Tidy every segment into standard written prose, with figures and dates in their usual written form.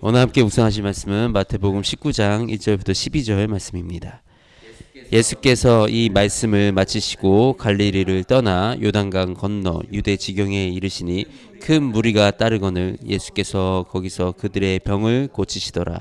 오늘 함께 묵상하실 말씀은 마태복음 19장 1절부터 12절 말씀입니다. 예수께서 이 말씀을 마치시고 갈릴리를 떠나 요단강 건너 유대 지경에 이르시니 큰 무리가 따르거늘 예수께서 거기서 그들의 병을 고치시더라.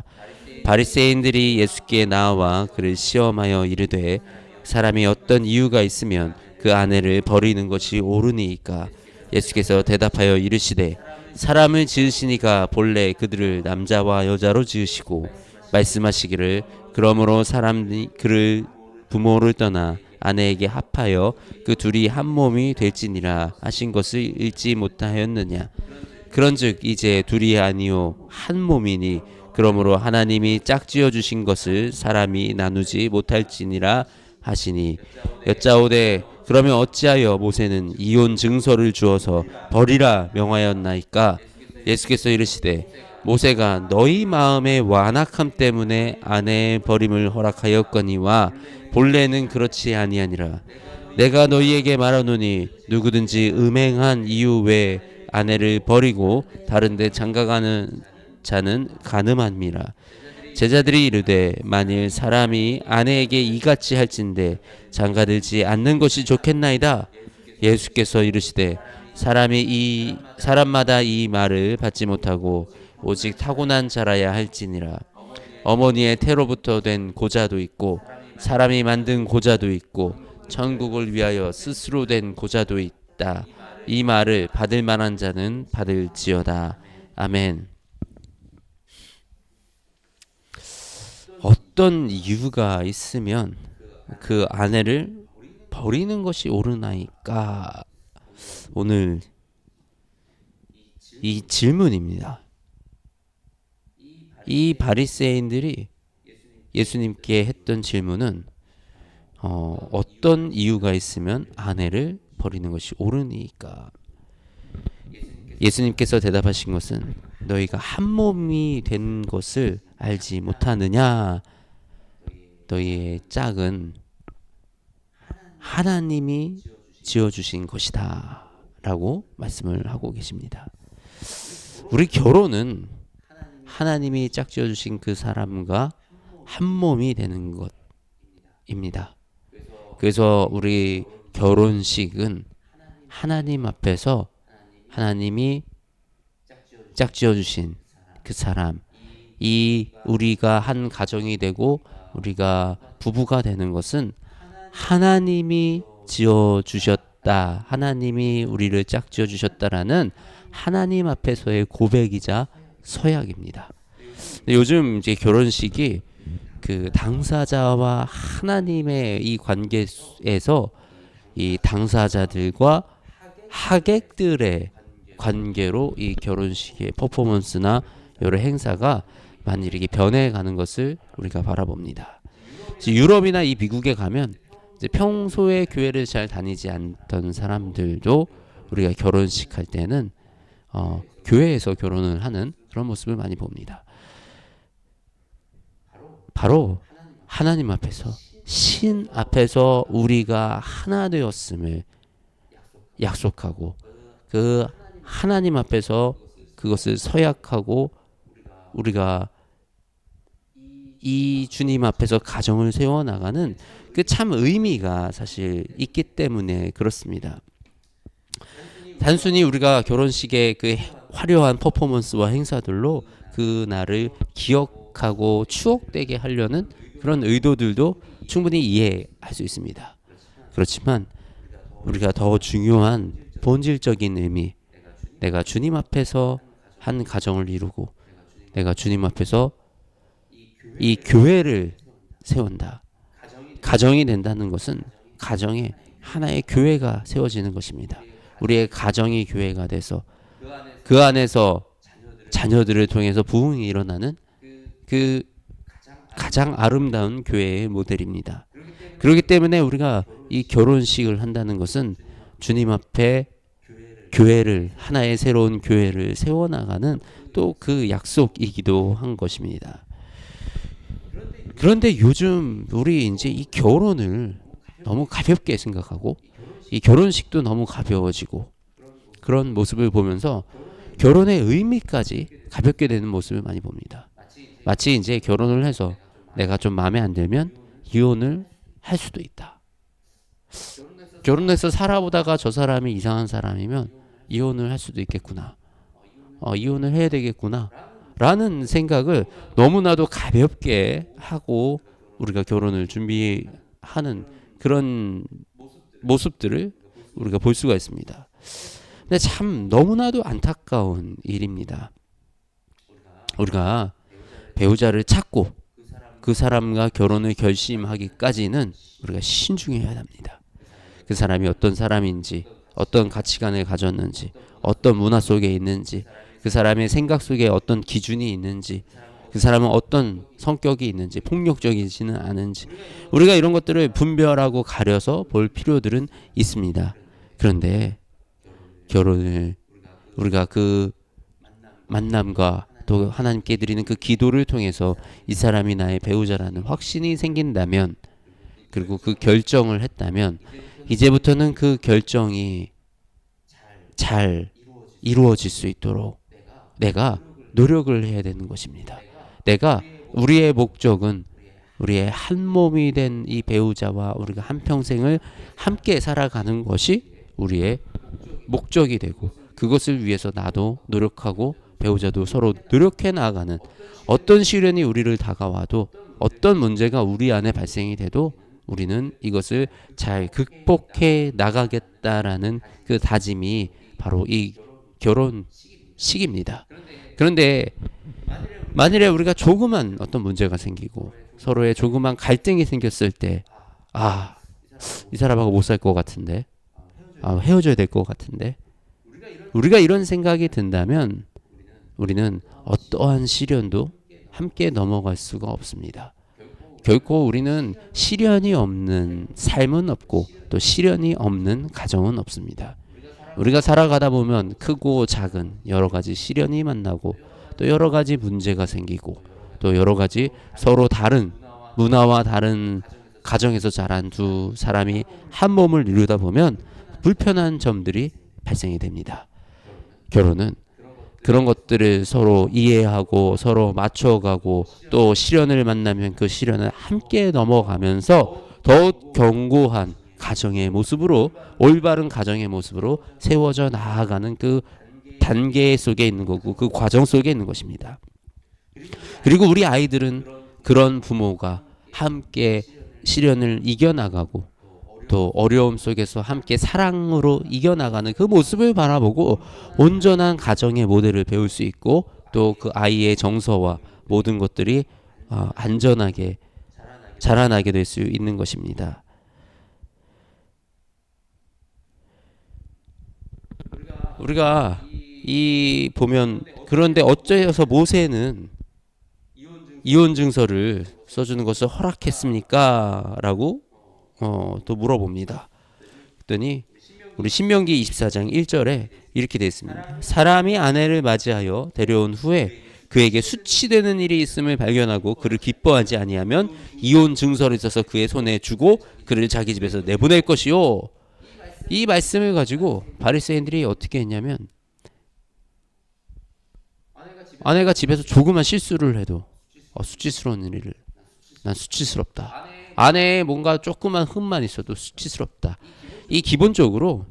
바리새인들이 예수께 나와 그를 시험하여 이르되 사람이 어떤 이유가 있으면 그 아내를 버리는 것이 옳으니이까. 예수께서 대답하여 이르시되 사람을 지으시니가 본래 그들을 남자와 여자로 지으시고 말씀하시기를 그러므로 사람이 그를 부모를 떠나 아내에게 합하여 그 둘이 한 몸이 될지니라 하신 것을 읽지 못하였느냐. 그런즉 이제 둘이 아니요 한 몸이니 그러므로 하나님이 짝지어 주신 것을 사람이 나누지 못할지니라 하시니. 여짜오되 그러면 어찌하여 모세는 이혼 증서를 주어서 버리라 명하였나이까. 예수께서 이르시되 모세가 너희 마음의 완악함 때문에 아내의 버림을 허락하였거니와 본래는 그렇지 아니하니라. 내가 너희에게 말하노니 누구든지 음행한 이유 외에 아내를 버리고 다른 데 장가가는 자는 간음함이라. 제자들이 이르되 만일 사람이 아내에게 이같이 할진대 장가들지 않는 것이 좋겠나이다. 예수께서 이르시되 사람마다 이 말을 받지 못하고 오직 타고난 자라야 할지니라. 어머니의 태로부터 된 고자도 있고 사람이 만든 고자도 있고 천국을 위하여 스스로 된 고자도 있다. 이 말을 받을 만한 자는 받을지어다. 아멘. 어떤 이유가 있으면 그 아내를 버리는 것이 옳으나이까? 오늘 이 질문입니다. 이 바리새인들이 예수님께 했던 질문은 어떤 이유가 있으면 아내를 버리는 것이 옳으니까? 예수님께서 대답하신 것은 너희가 한 몸이 된 것을 알지 못하느냐. 너희의 짝은 하나님이 지어주신 것이다 라고 말씀을 하고 계십니다. 우리 결혼은 하나님이 짝지어주신 그 사람과 한 몸이 되는 것입니다. 그래서 우리 결혼식은 하나님 앞에서 하나님이 짝지어주신 그 사람, 이 우리가 한 가정이 되고 우리가 부부가 되는 것은 하나님이 지어주셨다, 하나님이 우리를 짝지어 주셨다라는 하나님 앞에서의 고백이자 서약입니다. 요즘 이제 결혼식이 그 당사자와 하나님의 이 관계에서 이 당사자들과 하객들의 관계로 이 결혼식의 퍼포먼스나 여러 행사가 많이 이렇게 변해가는 것을 우리가 바라봅니다. 유럽이나 이 미국에 가면 이제 평소에 교회를 잘 다니지 않던 사람들도 우리가 결혼식 할 때는 교회에서 결혼을 하는 그런 모습을 많이 봅니다. 바로 하나님 앞에서, 신 앞에서 우리가 하나 되었음을 약속하고 그 하나님 앞에서 그것을 서약하고 우리가 이 주님 앞에서 가정을 세워나가는 그 참 의미가 사실 있기 때문에 그렇습니다. 단순히 우리가 결혼식의 그 화려한 퍼포먼스와 행사들로 그 날을 기억하고 추억되게 하려는 그런 의도들도 충분히 이해할 수 있습니다. 그렇지만 우리가 더 중요한 본질적인 의미, 내가 주님 앞에서 한 가정을 이루고 내가 주님 앞에서 이 교회를 세운다. 가정이 된다는 것은 가정에 하나의 교회가 세워지는 것입니다. 우리의 가정이 교회가 돼서 그 안에서 자녀들을 통해서 부흥이 일어나는 그 가장 아름다운 교회의 모델입니다. 그렇기 때문에 우리가 이 결혼식을 한다는 것은 주님 앞에 교회를, 하나의 새로운 교회를 세워나가는 또 그 약속이기도 한 것입니다. 그런데 요즘 우리 이제 이 결혼을 너무 가볍게 생각하고 이 결혼식도 너무 가벼워지고 그런 모습을 보면서 결혼의 의미까지 가볍게 되는 모습을 많이 봅니다. 마치 이제 결혼을 해서 내가 좀 마음에 안 들면 이혼을 할 수도 있다. 결혼해서 살아보다가 저 사람이 이상한 사람이면 이혼을 할 수도 있겠구나. 이혼을 해야 되겠구나. 라는 생각을 너무나도 가볍게 하고 우리가 결혼을 준비하는 그런 모습들을 우리가 볼 수가 있습니다. 근데 참 너무나도 안타까운 일입니다. 우리가 배우자를 찾고 그 사람과 결혼을 결심하기까지는 우리가 신중해야 합니다. 그 사람이 어떤 사람인지, 어떤 가치관을 가졌는지, 어떤 문화 속에 있는지, 그 사람의 생각 속에 어떤 기준이 있는지, 그 사람은 어떤 성격이 있는지, 폭력적이지는 않은지, 우리가 이런 것들을 분별하고 가려서 볼 필요들은 있습니다. 그런데 결혼을 우리가 그 만남과 또 하나님께 드리는 그 기도를 통해서 이 사람이 나의 배우자라는 확신이 생긴다면, 그리고 그 결정을 했다면 이제부터는 그 결정이 잘 이루어질 수 있도록 내가 노력을 해야 되는 것입니다. 우리의 목적은 우리의 한 몸이 된 이 배우자와 우리가 한평생을 함께 살아가는 것이 우리의 목적이 되고, 그것을 위해서 나도 노력하고 배우자도 서로 노력해 나아가는, 어떤 시련이 우리를 다가와도 어떤 문제가 우리 안에 발생이 돼도 우리는 이것을 잘 극복해 나가겠다라는 그 다짐이 바로 이 결혼식입니다. 그런데 만일에 우리가 조그만 어떤 문제가 생기고 서로의 조그만 갈등이 생겼을 때, 이 사람하고 못 살 것 같은데, 헤어져야 될 것 같은데, 우리가 이런 생각이 든다면 우리는 어떠한 시련도 함께 넘어갈 수가 없습니다. 결코 우리는 시련이 없는 삶은 없고 또 시련이 없는 가정은 없습니다. 우리가 살아가다 보면 크고 작은 여러 가지 시련이 만나고 또 여러 가지 문제가 생기고 또 여러 가지 서로 다른 문화와 다른 가정에서 자란 두 사람이 한 몸을 이루다 보면 불편한 점들이 발생이 됩니다. 결혼은 그런 것들을 서로 이해하고 서로 맞춰가고 또 시련을 만나면 그 시련을 함께 넘어가면서 더욱 견고한 가정의 모습으로, 올바른 가정의 모습으로 세워져 나아가는 그 단계 속에 있는 거고, 그 과정 속에 있는 것입니다. 그리고 우리 아이들은 그런 부모가 함께 시련을 이겨나가고 또 어려움 속에서 함께 사랑으로 이겨나가는 그 모습을 바라보고 온전한 가정의 모델을 배울 수 있고, 또 그 아이의 정서와 모든 것들이 안전하게 자라나게 될 수 있는 것입니다. 우리가 이 보면, 그런데 어째서 모세는 이혼 증서를 써주는 것을 허락했습니까? 라고 또 물어봅니다. 그랬더니 우리 신명기 24장 1절에 이렇게 되어 있습니다. 사람이 아내를 맞이하여 데려온 후에 그에게 수치되는 일이 있음을 발견하고 그를 기뻐하지 아니하면 이혼 증서를 써서 그의 손에 주고 그를 자기 집에서 내보낼 것이요. 이 말씀을 가지고 바리새인들이 어떻게 했냐면, 아내가 집에서 조그만 실수를 해도 수치스러운 일을, 난 수치스럽다. 아내의 뭔가 조그만 흠만 있어도 수치스럽다. 이 기본적으로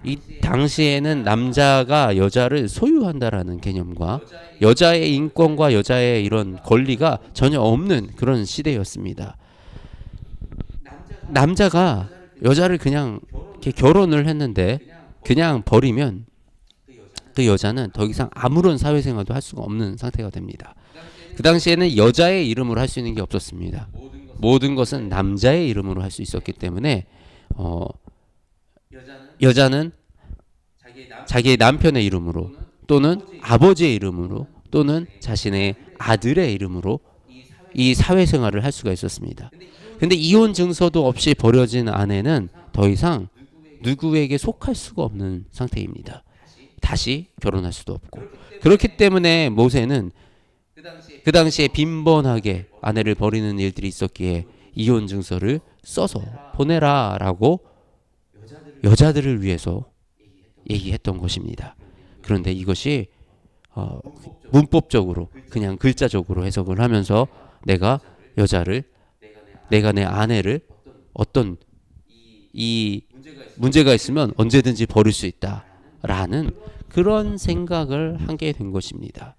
이 당시에는 남자가 여자를 소유한다라는 개념과 여자의 인권과 여자의 이런 권리가 전혀 없는 그런 시대였습니다. 남자가 여자를 그냥 이렇게 결혼을 했는데 그냥 버리면 그 여자는 더 이상 아무런 사회생활도 할 수가 없는 상태가 됩니다. 그 당시에는 여자의 이름으로 할 수 있는 게 없었습니다. 모든 것은 남자의 이름으로 할 수 있었기 때문에 여자는 자기의 남편의 이름으로 또는 아버지의 이름으로 또는 자신의 아들의 이름으로 이 사회생활을 할 수가 있었습니다. 근데 이혼 증서도 없이 버려진 아내는 더 이상 누구에게 속할 수가 없는 상태입니다. 다시 결혼할 수도 없고, 그렇기 때문에 모세는 그 당시에 빈번하게 아내를 버리는 일들이 있었기에 이혼 증서를 써서 보내라 라고 여자들을 위해서 얘기했던 것입니다. 그런데 이것이 문법적으로 그냥 글자적으로 해석을 하면서 내가 여자를 내가 내 아내를 어떤 이 문제가 있으면 언제든지 버릴 수 있다라는 그런 생각을 하게 된 것입니다.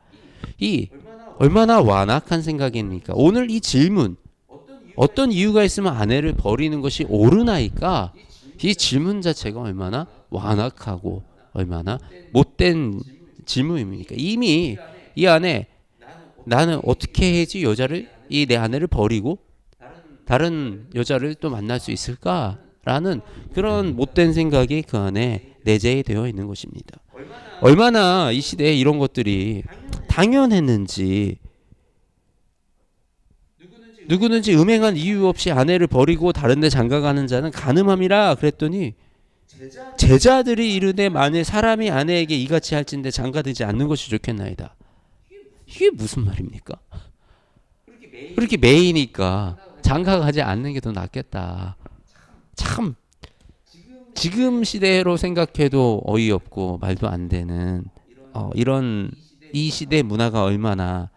이 얼마나 완악한 생각입니까? 오늘 이 질문 어떤 이유가 있으면 아내를 버리는 것이 옳으나이까? 이 질문 자체가 얼마나 완악하고 얼마나 못된 질문입니까? 이미 이 안에 나는 어떻게 해야지 여자를 이 내 아내를 버리고 다른 여자를 또 만날 수 있을까라는 그런 못된 생각이 그 안에 내재되어 있는 것입니다. 얼마나 이 시대에 이런 것들이 당연했는지 누구든지 음행한 이유 없이 아내를 버리고 다른 데 장가가는 자는 간음함이라 그랬더니 제자들이 이르되 만일 사람이 아내에게 이같이 할진대 장가들지 않는 것이 좋겠나이다. 이게 무슨 말입니까? 그렇게 매이니까 장가가지 않는 게 더 낫겠다. 참 지금 시대로 생각해도 어이없고 말도 안 되는 이런 이 시대 문화가 얼마나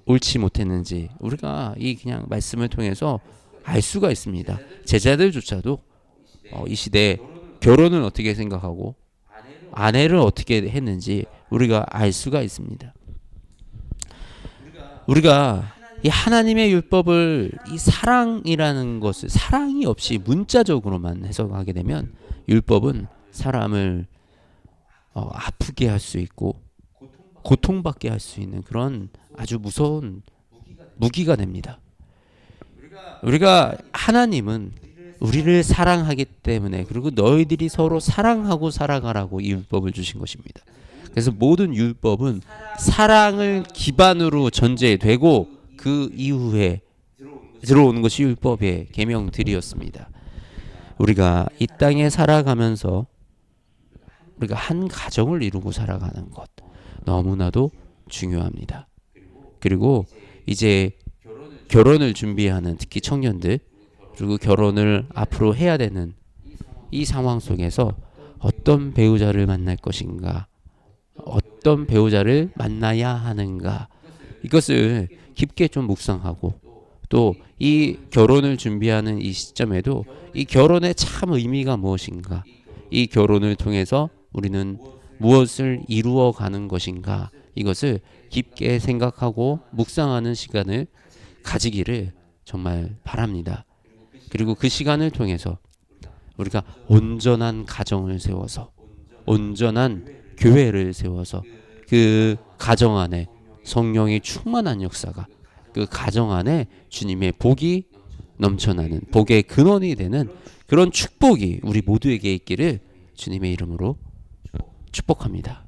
옳지 못했는지 우리가 이 그냥 말씀을 통해서 알 수가 있습니다. 제자들조차도 이 시대에 결혼을 어떻게 생각하고 아내를 어떻게 했는지 우리가 알 수가 있습니다. 우리가 이 하나님의 율법을 이 사랑이라는 것을 사랑이 없이 문자적으로만 해석하게 되면 율법은 사람을 아프게 할 수 있고 고통받게 할 수 있는 그런 아주 무서운 무기가 됩니다. 우리가 하나님은 우리를 사랑하기 때문에 그리고 너희들이 서로 사랑하고 살아가라고 이 율법을 주신 것입니다. 그래서 모든 율법은 사랑을 기반으로 전제되고 그 이후에 들어오는 것이 율법의 계명들이었습니다. 우리가 이 땅에 살아가면서 우리가 한 가정을 이루고 살아가는 것 너무나도 중요합니다. 그리고 이제 결혼을 준비하는 특히 청년들 그리고 결혼을 앞으로 해야 되는 이 상황 속에서 어떤 배우자를 만날 것인가 어떤 배우자를 만나야 하는가 이것을 깊게 좀 묵상하고 또 이 결혼을 준비하는 이 시점에도 이 결혼의 참 의미가 무엇인가 이 결혼을 통해서 우리는 무엇을 이루어 가는 것인가 이것을 깊게 생각하고 묵상하는 시간을 가지기를 정말 바랍니다. 그리고 그 시간을 통해서 우리가 온전한 가정을 세워서 온전한 교회를 세워서 그 가정 안에 성령이 충만한 역사가 그 가정 안에 주님의 복이 넘쳐나는 복의 근원이 되는 그런 축복이 우리 모두에게 있기를 주님의 이름으로 축복합니다.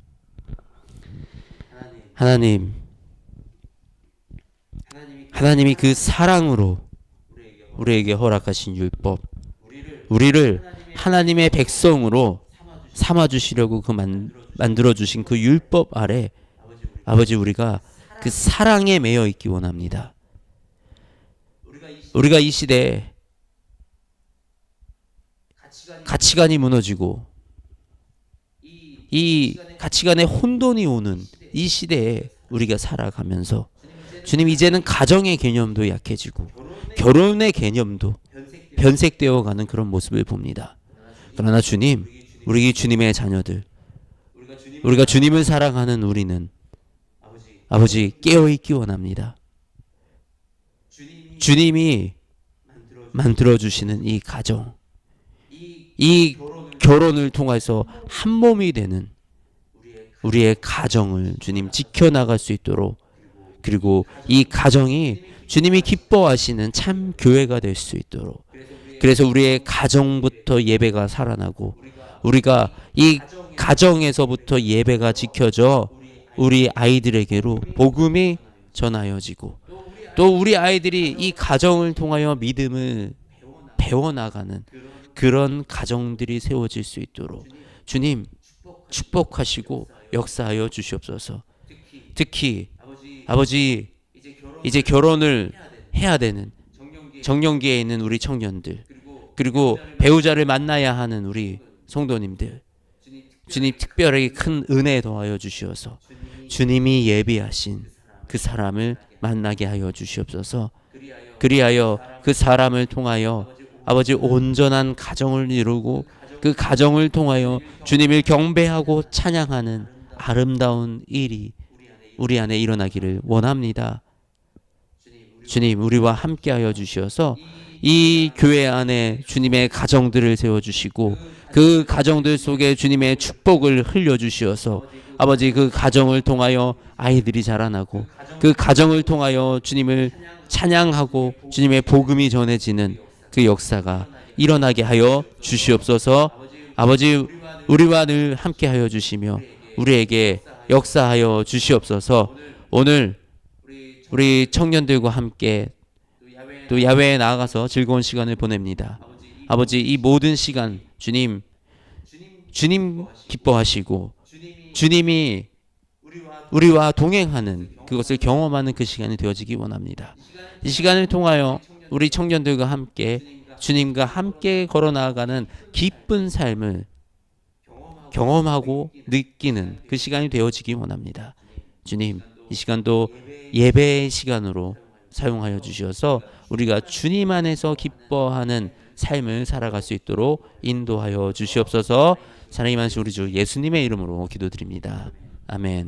하나님이 그 사랑으로 우리에게 허락하신 율법 우리를 하나님의 백성으로 삼아주시려고 만들어주신 그 율법 아래 아버지 우리가 그 사랑에 매여 있기 원합니다. 우리가 이 시대에 가치관이 무너지고 이 가치관의 혼돈이 오는 이 시대에 우리가 살아가면서 주님 이제는 가정의 개념도 약해지고 결혼의 개념도 변색되어 가는 그런 모습을 봅니다. 그러나 주님 우리 주님의 자녀들 우리가 주님을 사랑하는 우리는 아버지 깨어있기 원합니다. 주님이 만들어주시는 이 가정 이 결혼을 통해서 한 몸이 되는 우리의 가정을 주님 지켜나갈 수 있도록 그리고 이 가정이 주님이 기뻐하시는 참 교회가 될 수 있도록 그래서 우리의 가정부터 예배가 살아나고 우리가 이 가정에서부터 예배가 지켜져 우리 아이들에게로 복음이 전하여지고 또 우리 아이들이 이 가정을 통하여 믿음을 배워나가는 그런 가정들이 세워질 수 있도록 주님 축복하시고 역사하여 주시옵소서. 특히 아버지 이제 결혼을 해야 되는 정년기에 있는 우리 청년들 그리고 배우자를 만나야 하는 우리 성도님들 주님 특별하게 큰 은혜 더하여 주시어서 주님이 예비하신 그 사람을 만나게 하여 주시옵소서. 그리하여 그 사람을 통하여 아버지 온전한 가정을 이루고 그 가정을 통하여 주님을 경배하고 찬양하는 아름다운 일이 우리 안에 일어나기를 원합니다. 주님, 우리와 함께하여 주시어서 이 교회 안에 주님의 가정들을 세워주시고 그 가정들 속에 주님의 축복을 흘려주시어서 아버지 그 가정을 통하여 아이들이 자라나고 그 가정을 통하여 주님을 찬양하고 주님의 복음이 전해지는 그 역사가 일어나게 하여 주시옵소서. 아버지, 우리와 늘 함께하여 주시며 우리에게 역사하여 주시옵소서. 오늘 우리 청년들과 함께 또 야외에 나아가서 즐거운 시간을 보냅니다. 아버지, 이 모든 시간 주님 기뻐하시고 주님이 우리와 동행하는 그것을 경험하는 그 시간이 되어지기 원합니다. 이 시간을 통하여 우리 청년들과 함께 주님과 함께 걸어 나아가는 기쁜 삶을 경험하고 느끼는 그 시간이 되어지기 원합니다. 주님, 이 시간도 예배의 시간으로 사용하여 주셔서 우리가 주님 안에서 기뻐하는 삶을 살아갈 수 있도록 인도하여 주시옵소서. 사랑이 많으신 우리 주 예수님의 이름으로 기도드립니다. 아멘.